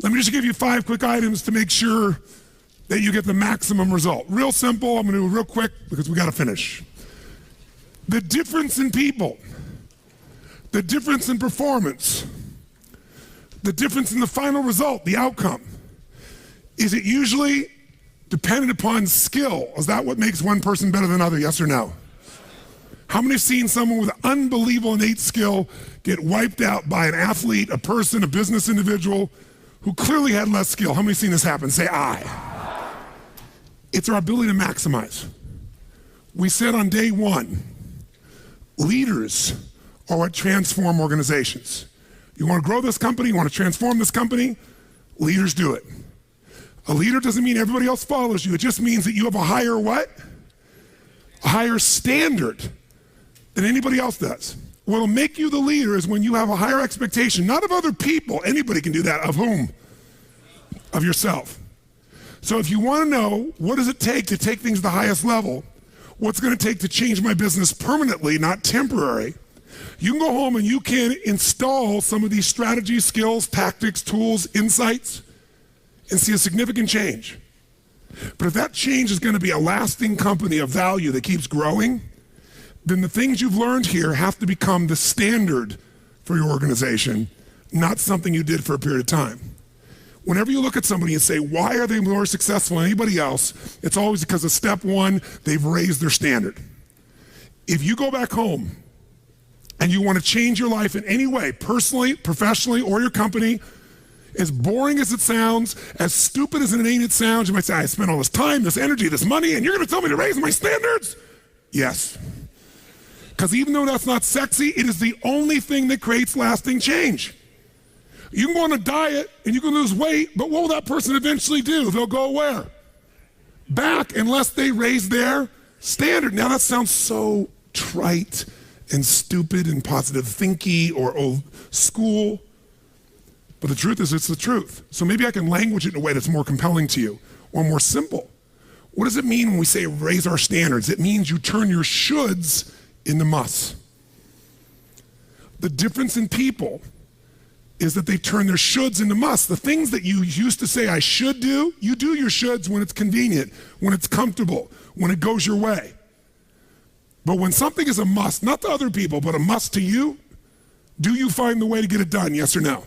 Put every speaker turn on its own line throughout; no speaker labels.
Let me just give you 5 quick items to make sure that you get the maximum result. Real simple, I'm gonna do it real quick because we gotta finish. The difference in people, the difference in performance, the difference in the final result, the outcome. Is it usually dependent upon skill? Is that what makes one person better than another, yes or no? How many have seen someone with unbelievable innate skill get wiped out by an athlete, a person, a business individual who clearly had less skill? How many have seen this happen? Say aye. It's our ability to maximize. We said on day 1, leaders are what transform organizations. You want to grow this company, you want to transform this company, leaders do it. A leader doesn't mean everybody else follows you. It just means that you have a higher what? A higher standard than anybody else does. What'll make you the leader is when you have a higher expectation, not of other people, anybody can do that, of whom? Of yourself. So if you want to know what does it take to take things to the highest level, what's going to take to change my business permanently, not temporary, you can go home and you can install some of these strategies, skills, tactics, tools, insights, and see a significant change. But if that change is going to be a lasting company of value that keeps growing, then the things you've learned here have to become the standard for your organization, not something you did for a period of time. Whenever you look at somebody and say, why are they more successful than anybody else? It's always because of step 1, they've raised their standard. If you go back home and you want to change your life in any way, personally, professionally, or your company, as boring as it sounds, as stupid as it ain't sounds, you might say, I spent all this time, this energy, this money, and you're going to tell me to raise my standards? Yes. Because even though that's not sexy, it is the only thing that creates lasting change. You can go on a diet and you can lose weight, but what will that person eventually do? They'll go where? Back, unless they raise their standard. Now that sounds so trite and stupid and positive thinky or old school. But the truth is, it's the truth. So maybe I can language it in a way that's more compelling to you or more simple. What does it mean when we say raise our standards? It means you turn your shoulds into musts. The difference in people is that they turn their shoulds into musts. The things that you used to say I should do, you do your shoulds when it's convenient, when it's comfortable, when it goes your way. But when something is a must, not to other people, but a must to you, do you find the way to get it done, yes or no?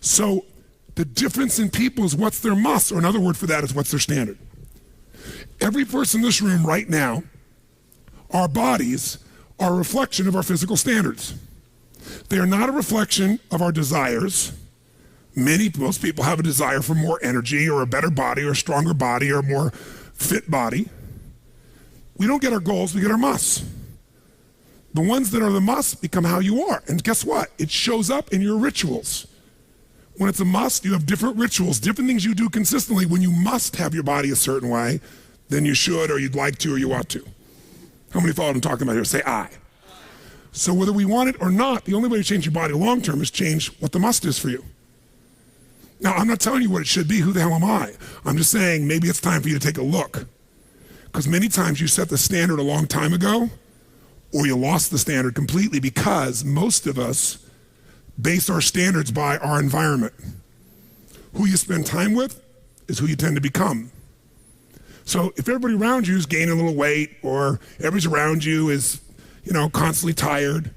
So the difference in people is what's their must, or another word for that is what's their standard. Every person in this room right now, our bodies are a reflection of our physical standards. They are not a reflection of our desires. Most people have a desire for more energy or a better body or a stronger body or a more fit body. We don't get our goals, we get our musts. The ones that are the musts become how you are. And guess what? It shows up in your rituals. When it's a must, you have different rituals, different things you do consistently when you must have your body a certain way than you should or you'd like to or you ought to. How many follow what I'm talking about here? Say aye. So whether we want it or not, the only way to change your body long term is change what the must is for you. Now, I'm not telling you what it should be. Who the hell am I? I'm just saying maybe it's time for you to take a look. Because many times you set the standard a long time ago, or you lost the standard completely because most of us base our standards by our environment. Who you spend time with is who you tend to become. So if everybody around you is gaining a little weight, or everybody around you is, constantly tired,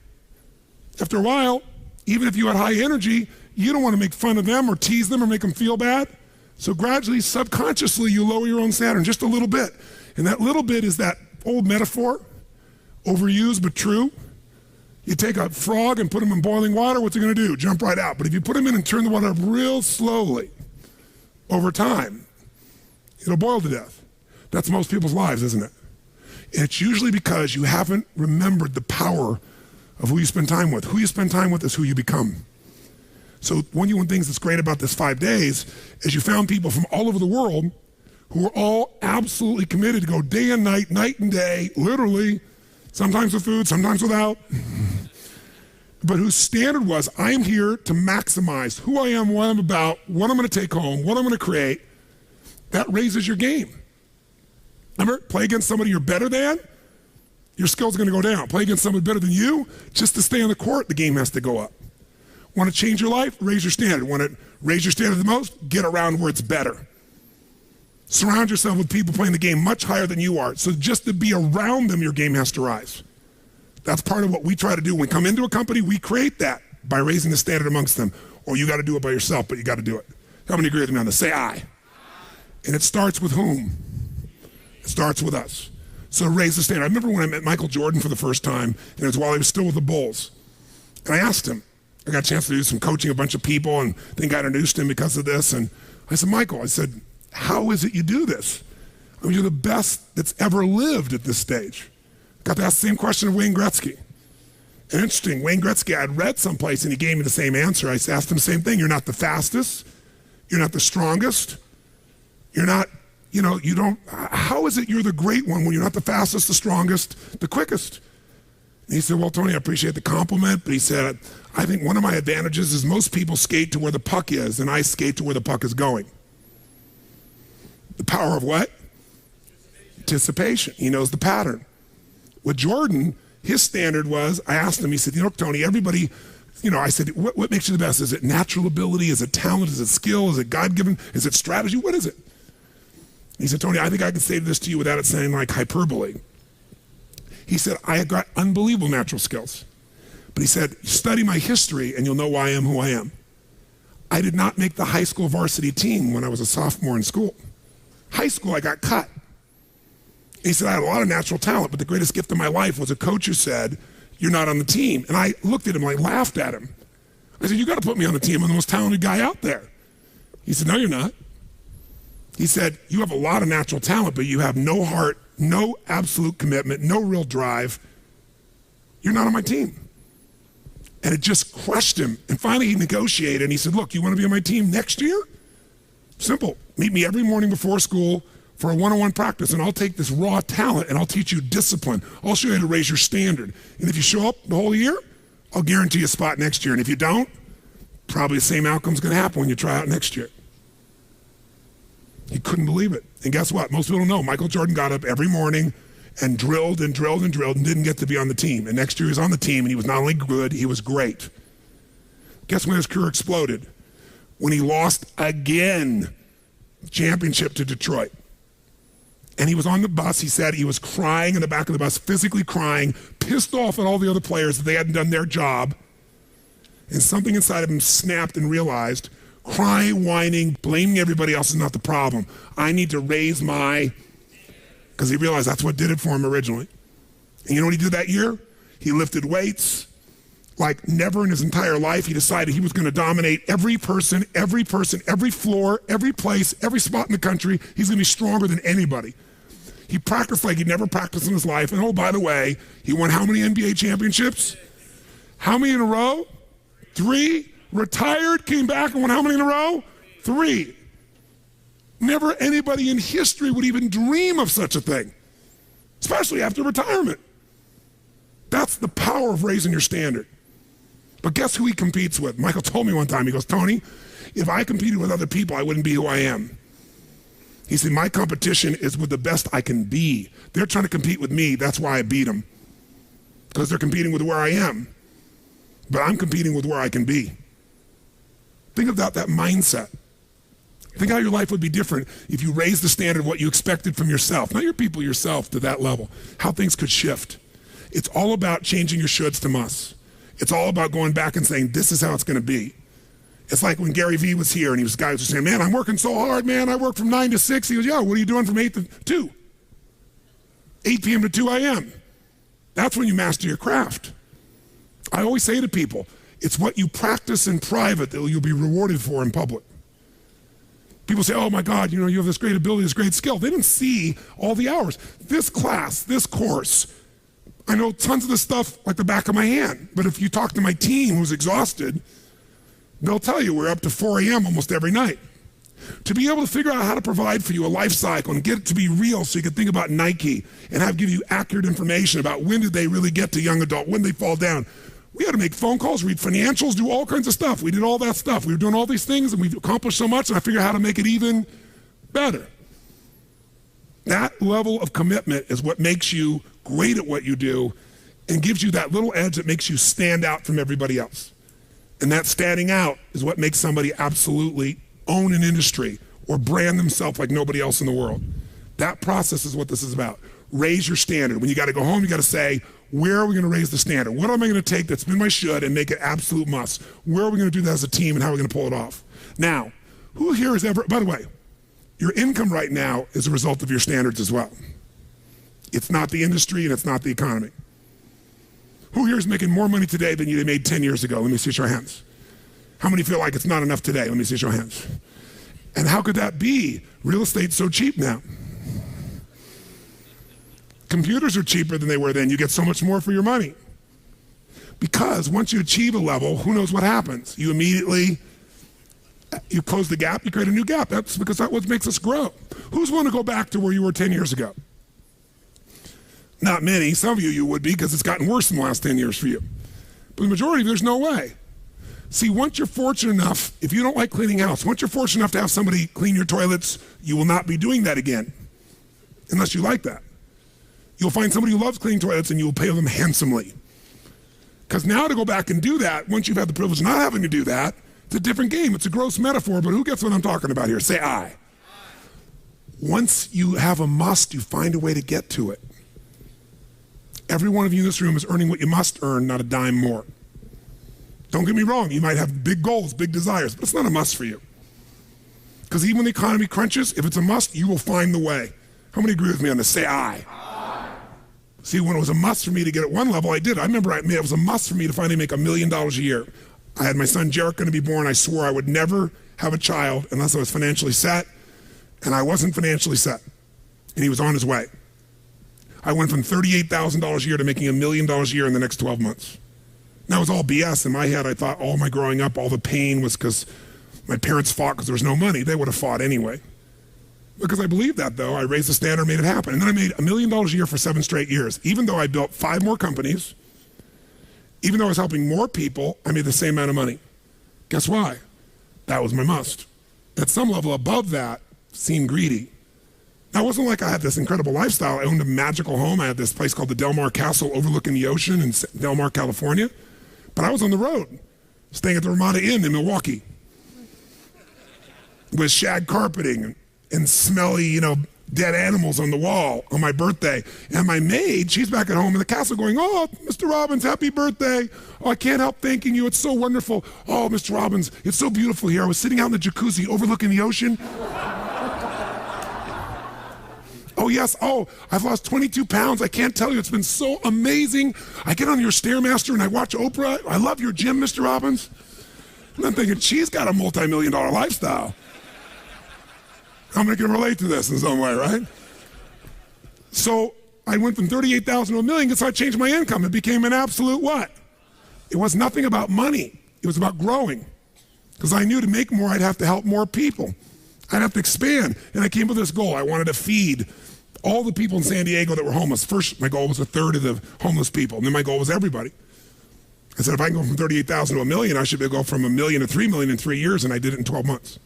after a while, even if you had high energy, you don't want to make fun of them or tease them or make them feel bad. So gradually, subconsciously, you lower your own standard just a little bit. And that little bit is that old metaphor, overused but true. You take a frog and put him in boiling water, what's it going to do? Jump right out. But if you put him in and turn the water up real slowly, over time, it'll boil to death. That's most people's lives, isn't it? And it's usually because you haven't remembered the power of who you spend time with. Who you spend time with is who you become. So one of the things that's great about this 5 days is you found people from all over the world who are all absolutely committed to go day and night and day, literally, sometimes with food, sometimes without, but whose standard was, I am here to maximize who I am, what I'm about, what I'm going to take home, what I'm going to create. That raises your game. Remember, play against somebody you're better than, your skill's going to go down. Play against somebody better than you, just to stay on the court, the game has to go up. Want to change your life? Raise your standard. Want to Raise your standard the most, get around where it's better. Surround yourself with people playing the game much higher than you are. So just to be around them, your game has to rise. That's part of what we try to do. When we come into a company, we create that by raising the standard amongst them. Or you got to do it by yourself, but you got to do it. How many agree with me on this? Say aye. And it starts with whom? It starts with us. So raise the standard. I remember when I met Michael Jordan for the first time, and it was while he was still with the Bulls. And I asked him, I got a chance to do some coaching a bunch of people, and I think I introduced him because of this. And I said, Michael, I said, how is it you do this? I mean, you're the best that's ever lived at this stage. Got to ask the same question of Wayne Gretzky. And interesting, Wayne Gretzky, I'd read someplace and he gave me the same answer. I asked him the same thing. You're not the fastest. You're not the strongest. You're not, you don't, how is it you're the great one when you're not the fastest, the strongest, the quickest? And he said, well, Tony, I appreciate the compliment, but he said, I think one of my advantages is most people skate to where the puck is and I skate to where the puck is going. The power of what? Anticipation. He knows the pattern. With Jordan, his standard was, I asked him, he said, Tony, everybody, I said, what makes you the best? Is it natural ability? Is it talent? Is it skill? Is it God-given? Is it strategy? What is it? He said, Tony, I think I can say this to you without it sounding like hyperbole. He said, I have got unbelievable natural skills. But he said, study my history and you'll know why I am who I am. I did not make the high school varsity team when I was a sophomore in school. High school, I got cut. He said, I had a lot of natural talent, but the greatest gift of my life was a coach who said, you're not on the team. And I looked at him, I laughed at him. I said, you got to put me on the team. I'm the most talented guy out there. He said, no, you're not. He said, you have a lot of natural talent, but you have no heart, no absolute commitment, no real drive. You're not on my team. And it just crushed him. And finally he negotiated and he said, look, you want to be on my team next year? Simple. Meet me every morning before school for a one-on-one practice, and I'll take this raw talent and I'll teach you discipline. I'll show you how to raise your standard. And if you show up the whole year, I'll guarantee you a spot next year. And if you don't, probably the same outcome's going to happen when you try out next year. He couldn't believe it. And guess what? Most people don't know. Michael Jordan got up every morning and drilled and drilled and drilled and didn't get to be on the team. And next year he was on the team, and he was not only good, he was great. Guess when his career exploded? When he lost again the championship to Detroit. And he was on the bus, he said he was crying in the back of the bus, physically crying, pissed off at all the other players that they hadn't done their job. And something inside of him snapped and realized, crying, whining, blaming everybody else is not the problem. I need to raise because he realized that's what did it for him originally. And you know what he did that year? He lifted weights like never in his entire life. He decided he was going to dominate every person, every floor, every place, every spot in the country. He's going to be stronger than anybody. He practiced like he'd never practiced in his life. And oh, by the way, he won how many NBA championships? How many in a row? 3. Retired, came back and won how many in a row? 3. Never anybody in history would even dream of such a thing, especially after retirement. That's the power of raising your standard. But guess who he competes with? Michael told me one time, he goes, Tony, if I competed with other people, I wouldn't be who I am. He said, my competition is with the best I can be. They're trying to compete with me. That's why I beat them. Because they're competing with where I am. But I'm competing with where I can be. Think about that mindset. Think how your life would be different if you raised the standard of what you expected from yourself, not your people, yourself, to that level. How things could shift. It's all about changing your shoulds to musts. It's all about going back and saying, this is how it's going to be. It's like when Gary Vee was here and guys were saying, man, I'm working so hard, man. I work from 9 to 6. He goes, yeah, what are you doing from 8 to 2? 8 p.m. to 2 a.m. That's when you master your craft. I always say to people, it's what you practice in private that you'll be rewarded for in public. People say, oh my God, you have this great ability, this great skill. They didn't see all the hours. This class, this course, I know tons of this stuff like the back of my hand. But if you talk to my team who's exhausted, they'll tell you we're up to 4 a.m. almost every night. To be able to figure out how to provide for you a life cycle and get it to be real so you can think about Nike and give you accurate information about when did they really get to young adult, when they fall down. We had to make phone calls, read financials, do all kinds of stuff. We did all that stuff. We were doing all these things and we've accomplished so much, and I figured out how to make it even better. That level of commitment is what makes you great at what you do and gives you that little edge that makes you stand out from everybody else. And that standing out is what makes somebody absolutely own an industry or brand themselves like nobody else in the world. That process is what this is about. Raise your standard. When you got to go home, you got to say, where are we going to raise the standard? What am I going to take that's been my should and make it absolute must? Where are we going to do that as a team and how are we going to pull it off? Now, who here has ever, by the way, your income right now is a result of your standards as well. It's not the industry and it's not the economy. Who here is making more money today than you made 10 years ago? Let me see your hands. How many feel like it's not enough today? Let me see your hands. And how could that be? Real estate's so cheap now. Computers are cheaper than they were then. You get so much more for your money. Because once you achieve a level, who knows what happens? You immediately, you close the gap, you create a new gap. That's because that's what makes us grow. Who's willing to go back to where you were 10 years ago? Not many. Some of you would be because it's gotten worse in the last 10 years for you. But the majority, there's no way. See, once you're fortunate enough, if you don't like cleaning house, once you're fortunate enough to have somebody clean your toilets, you will not be doing that again, unless you like that. You'll find somebody who loves cleaning toilets and you will pay them handsomely. Because now to go back and do that, once you've had the privilege of not having to do that, it's a different game. It's a gross metaphor, but who gets what I'm talking about here? Say I. Once you have a must, you find a way to get to it. Every one of you in this room is earning what you must earn, not a dime more. Don't get me wrong, you might have big goals, big desires, but it's not a must for you. Because even when the economy crunches, if it's a must, you will find the way. How many agree with me on this? Say I. See, when it was a must for me to get at one level, I did. I remember it was a must for me to finally make $1 million a year. I had my son Jarek going to be born. I swore I would never have a child unless I was financially set, and I wasn't financially set, and he was on his way. I went from $38,000 a year to making $1 million a year in the next 12 months. That was all BS. In my head, I thought all my growing up, all the pain was because my parents fought because there was no money. They would have fought anyway. Because I believed that, though. I raised the standard, made it happen. And then I made $1 million a year for 7 straight years. Even though I built 5 more companies, even though I was helping more people, I made the same amount of money. Guess why? That was my must. At some level above that, seemed greedy. Now, it wasn't like I had this incredible lifestyle. I owned a magical home. I had this place called the Del Mar Castle overlooking the ocean in Del Mar, California. But I was on the road, staying at the Ramada Inn in Milwaukee with shag carpeting and smelly, dead animals on the wall on my birthday. And my maid, she's back at home in the castle going, "Oh, Mr. Robbins, happy birthday. Oh, I can't help thanking you. It's so wonderful. Oh, Mr. Robbins, it's so beautiful here. I was sitting out in the jacuzzi overlooking the ocean. Oh, yes. Oh, I've lost 22 pounds. I can't tell you. It's been so amazing. I get on your Stairmaster and I watch Oprah. I love your gym, Mr. Robbins." And I'm thinking, she's got a multi-million-dollar lifestyle. How many can relate to this in some way, right? So I went from 38,000 to $1 million, so I changed my income. It became an absolute what? It was nothing about money. It was about growing. Because I knew to make more, I'd have to help more people. I'd have to expand. And I came with this goal. I wanted to feed all the people in San Diego that were homeless. First, my goal was 1/3 of the homeless people. And then my goal was everybody. I said, if I can go from 38,000 to $1 million, I should be able to go from $1 million to $3 million in 3 years. And I did it in 12 months.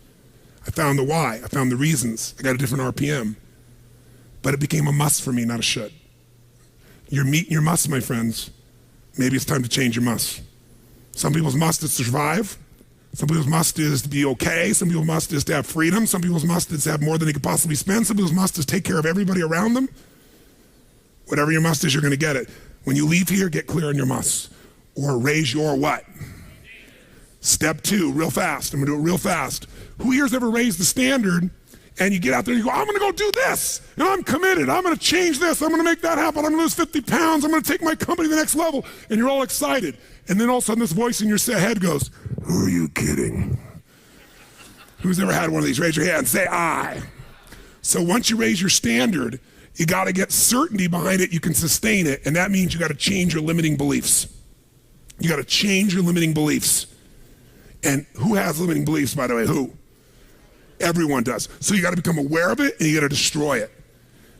I found the why. I found the reasons. I got a different RPM. But it became a must for me, not a should. You're meeting your must, my friends. Maybe it's time to change your must. Some people's must is to survive. Some people's must is to be okay. Some people's must is to have freedom. Some people's must is to have more than they could possibly spend. Some people's must is take care of everybody around them. Whatever your must is, you're going to get it. When you leave here, get clear on your must. Or raise your what? Step 2, real fast. I'm going to do it real fast. Who here's ever raised the standard and you get out there and you go, I'm going to go do this, and I'm committed. I'm going to change this. I'm going to make that happen. I'm going to lose 50 pounds. I'm going to take my company to the next level. And you're all excited. And then all of a sudden this voice in your head goes, who are you kidding? Who's ever had one of these? Raise your hand. Say I. So once you raise your standard, you got to get certainty behind it. You can sustain it. And that means you got to change your limiting beliefs. You got to change your limiting beliefs. And who has limiting beliefs, by the way? Who? Everyone does. So you got to become aware of it and you got to destroy it.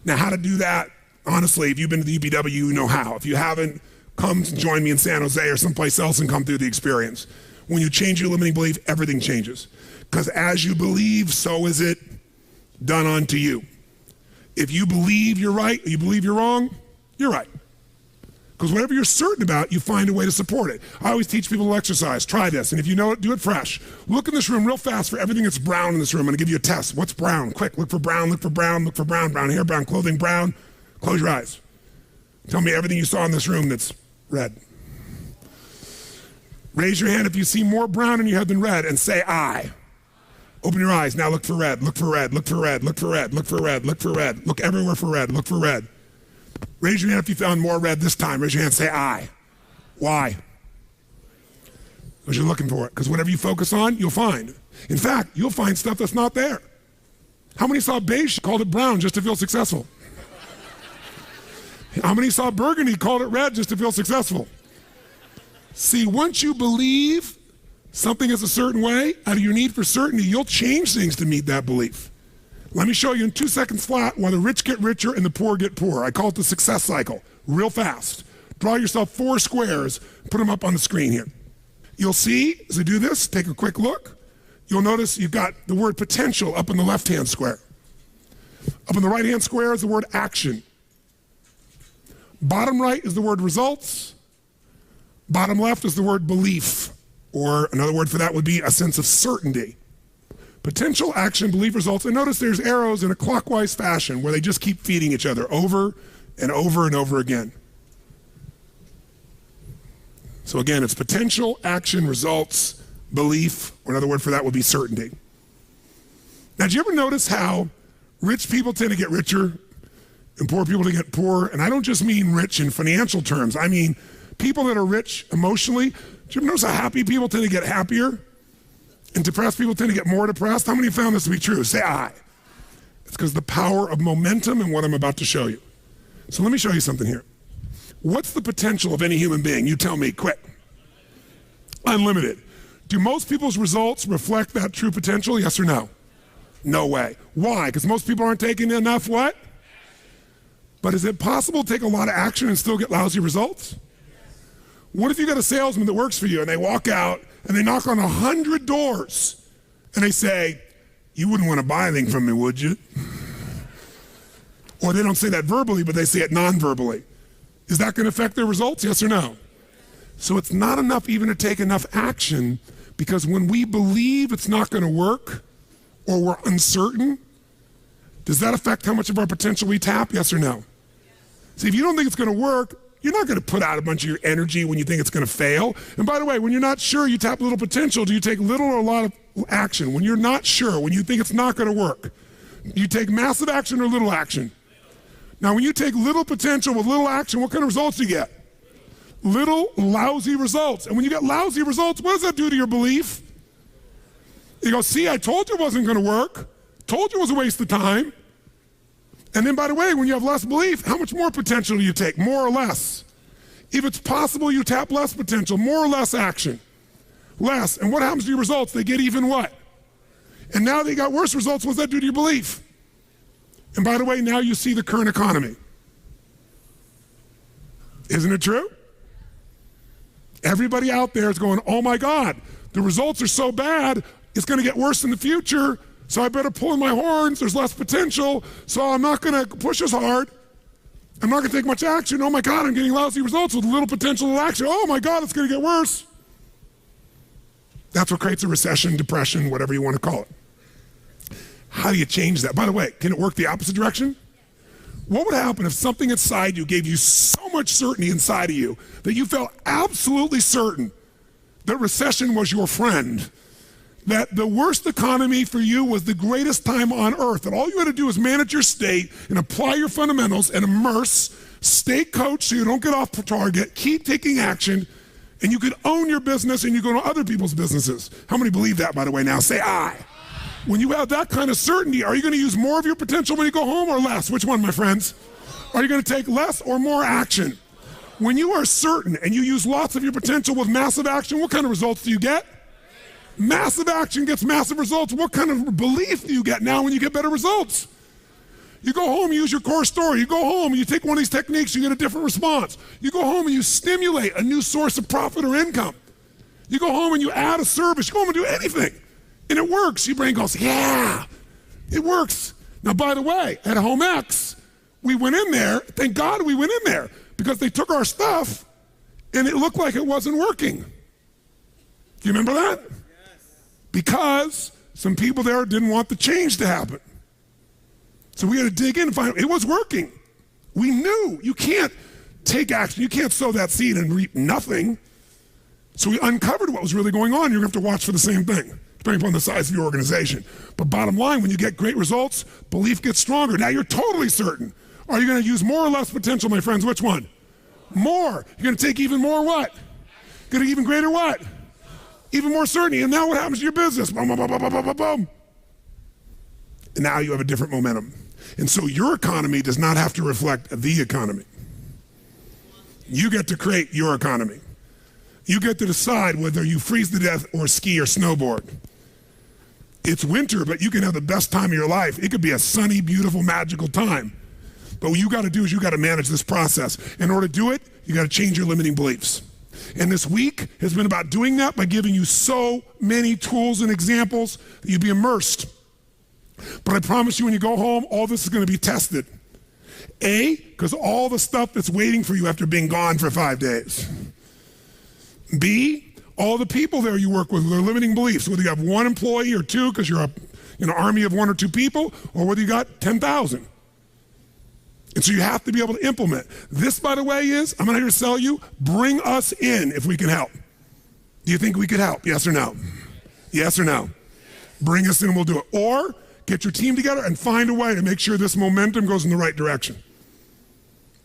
Now, how to do that? Honestly, if you've been to the UPW, you know how. If you haven't, come join me in San Jose or someplace else and come through the experience. When you change your limiting belief, everything changes. Because as you believe, so is it done unto you. If you believe you're right, or you believe you're wrong, you're right. Because whatever you're certain about, you find a way to support it. I always teach people to exercise. Try this. And if you know it, do it fresh. Look in this room real fast for everything that's brown in this room. I'm going to give you a test. What's brown? Quick. Look for brown, look for brown, look for brown. Brown hair, brown clothing, brown. Close your eyes. Tell me everything you saw in this room that's red. Raise your hand if you see more brown in your head than red and say I. Open your eyes. Now look for red. Look for red. Look for red. Look for red. Look for red. Look for red. Look everywhere for red. Look for red. Raise your hand if you found more red this time. Raise your hand, say I. Why? Because you're looking for it. Because whatever you focus on, you'll find. In fact, you'll find stuff that's not there. How many saw beige, called it brown just to feel successful? How many saw burgundy, called it red just to feel successful? See, once you believe something is a certain way, out of your need for certainty, you'll change things to meet that belief. Let me show you in 2 seconds flat why the rich get richer and the poor get poorer. I call it the success cycle, real fast. Draw yourself 4 squares, put them up on the screen here. You'll see, as I do this, take a quick look. You'll notice you've got the word potential up in the left-hand square. Up in the right-hand square is the word action. Bottom right is the word results. Bottom left is the word belief, or another word for that would be a sense of certainty. Potential, action, belief, results. And notice there's arrows in a clockwise fashion where they just keep feeding each other over and over and over again. So again, it's potential, action, results, belief, or another word for that would be certainty. Now, do you ever notice how rich people tend to get richer and poor people to get poorer? And I don't just mean rich in financial terms. I mean people that are rich emotionally. Do you ever notice how happy people tend to get happier? And depressed people tend to get more depressed? How many found this to be true? Say I. It's because the power of momentum and what I'm about to show you. So let me show you something here. What's the potential of any human being? You tell me, quick. Unlimited. Do most people's results reflect that true potential? Yes or no? No way. Why? Because most people aren't taking enough what? But is it possible to take a lot of action and still get lousy results? What if you got a salesman that works for you and they walk out and they knock on 100 doors and they say, you wouldn't want to buy anything from me, would you? Or they don't say that verbally, but they say it non-verbally. Is that going to affect their results? Yes or no? So it's not enough even to take enough action, because when we believe it's not going to work or we're uncertain, does that affect how much of our potential we tap? Yes or no? See, if you don't think it's going to work, you're not going to put out a bunch of your energy when you think it's going to fail. And by the way, when you're not sure, you tap little potential. Do you take little or a lot of action? When you're not sure, when you think it's not going to work, do you take massive action or little action? Now, when you take little potential with little action, what kind of results do you get? Little lousy results. And when you get lousy results, what does that do to your belief? You go, see, I told you it wasn't going to work. Told you it was a waste of time. And then, by the way, when you have less belief, how much more potential do you take? More or less? If it's possible, you tap less potential, more or less action. Less. And what happens to your results? They get even what? And now they got worse results. What does that do to your belief? And by the way, now you see the current economy. Isn't it true? Everybody out there is going, oh my God, the results are so bad, it's going to get worse in the future, so I better pull in my horns, there's less potential, so I'm not going to push as hard. I'm not going to take much action. Oh my God, I'm getting lousy results with little potential action. Oh my God, it's going to get worse. That's what creates a recession, depression, whatever you want to call it. How do you change that? By the way, can it work the opposite direction? What would happen if something inside you gave you so much certainty inside of you that you felt absolutely certain that recession was your friend, that the worst economy for you was the greatest time on earth, that all you had to do was manage your state and apply your fundamentals and immerse, stay coached so you don't get off target, keep taking action, and you could own your business and you go to other people's businesses? How many believe that, by the way, now? Say I. When you have that kind of certainty, are you going to use more of your potential when you go home or less? Which one, my friends? Are you going to take less or more action? When you are certain and you use lots of your potential with massive action, what kind of results do you get? Massive action gets massive results. What kind of belief do you get now when you get better results? You go home, you use your core story. You go home and you take one of these techniques, you get a different response. You go home and you stimulate a new source of profit or income. You go home and you add a service. You go home and do anything. And it works. Your brain goes, yeah, it works. Now, by the way, at Home X, we went in there. Thank God we went in there. because they took our stuff and it looked like it wasn't working. Do you remember that? Yes. Because some people there didn't want the change to happen. So we had to dig in and find out it was working. We knew you can't take action. You can't sow that seed and reap nothing. So we uncovered what was really going on. You're going to have to watch for the same thing, depending upon the size of your organization. But bottom line, when you get great results, belief gets stronger. Now you're totally certain. Are you going to use more or less potential, my friends? Which one? More. You're going to take even more what? Going to even greater what? Even more certainty. And now what happens to your business? Boom, boom, boom, boom, boom, boom, boom. And now you have a different momentum. And so your economy does not have to reflect the economy. You get to create your economy. You get to decide whether you freeze to death or ski or snowboard. It's winter, but you can have the best time of your life. It could be a sunny, beautiful, magical time. But what you got to do is you got to manage this process. In order to do it, you got to change your limiting beliefs. And this week has been about doing that by giving you so many tools and examples that you'd be immersed. But I promise you, when you go home, all this is going to be tested. A, because all the stuff that's waiting for you after being gone for 5 days. B, all the people there you work with, their limiting beliefs, whether you have one employee or two because you're an army of 1 or 2 people, or whether you got 10,000. And so you have to be able to implement. This, by the way, I'm not here to sell you, bring us in if we can help. Do you think we could help? Yes or no? Yes or no? Bring us in and we'll do it. Or get your team together and find a way to make sure this momentum goes in the right direction.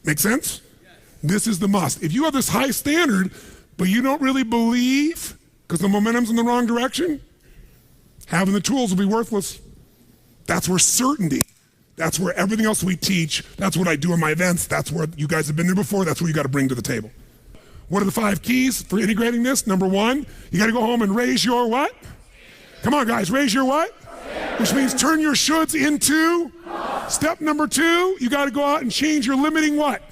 Make sense? Yes. This is the must. If you have this high standard, but you don't really believe because the momentum's in the wrong direction, having the tools will be worthless. That's where certainty, that's where everything else we teach, that's what I do in my events, that's where you guys have been there before, that's what you got to bring to the table. What are the 5 keys for integrating this? Number 1, you got to go home and raise your what? Come on, guys, raise your what? Which means turn your shoulds into. Step number 2, you got to go out and change your limiting what?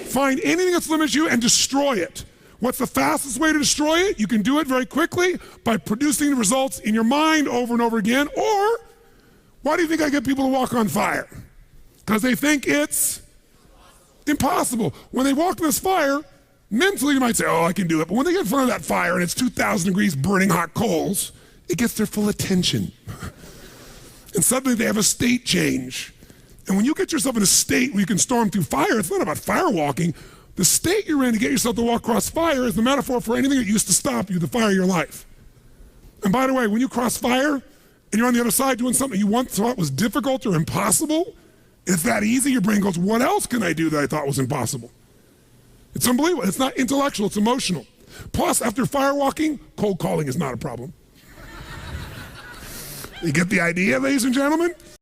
Find anything that's limiting you and destroy it. What's the fastest way to destroy it? You can do it very quickly by producing the results in your mind over and over again. Or, why do you think I get people to walk on fire? Because they think it's impossible. When they walk in this fire, mentally you might say, oh, I can do it. But when they get in front of that fire and it's 2,000 degrees burning hot coals, it gets their full attention. And suddenly they have a state change. And when you get yourself in a state where you can storm through fire, it's not about fire walking. The state you're in to get yourself to walk across fire is the metaphor for anything that used to stop you, the fire of your life. And by the way, when you cross fire and you're on the other side doing something you once thought was difficult or impossible, it's that easy, your brain goes, what else can I do that I thought was impossible? It's unbelievable. It's not intellectual, it's emotional. Plus, after fire walking, cold calling is not a problem. You get the idea, ladies and gentlemen?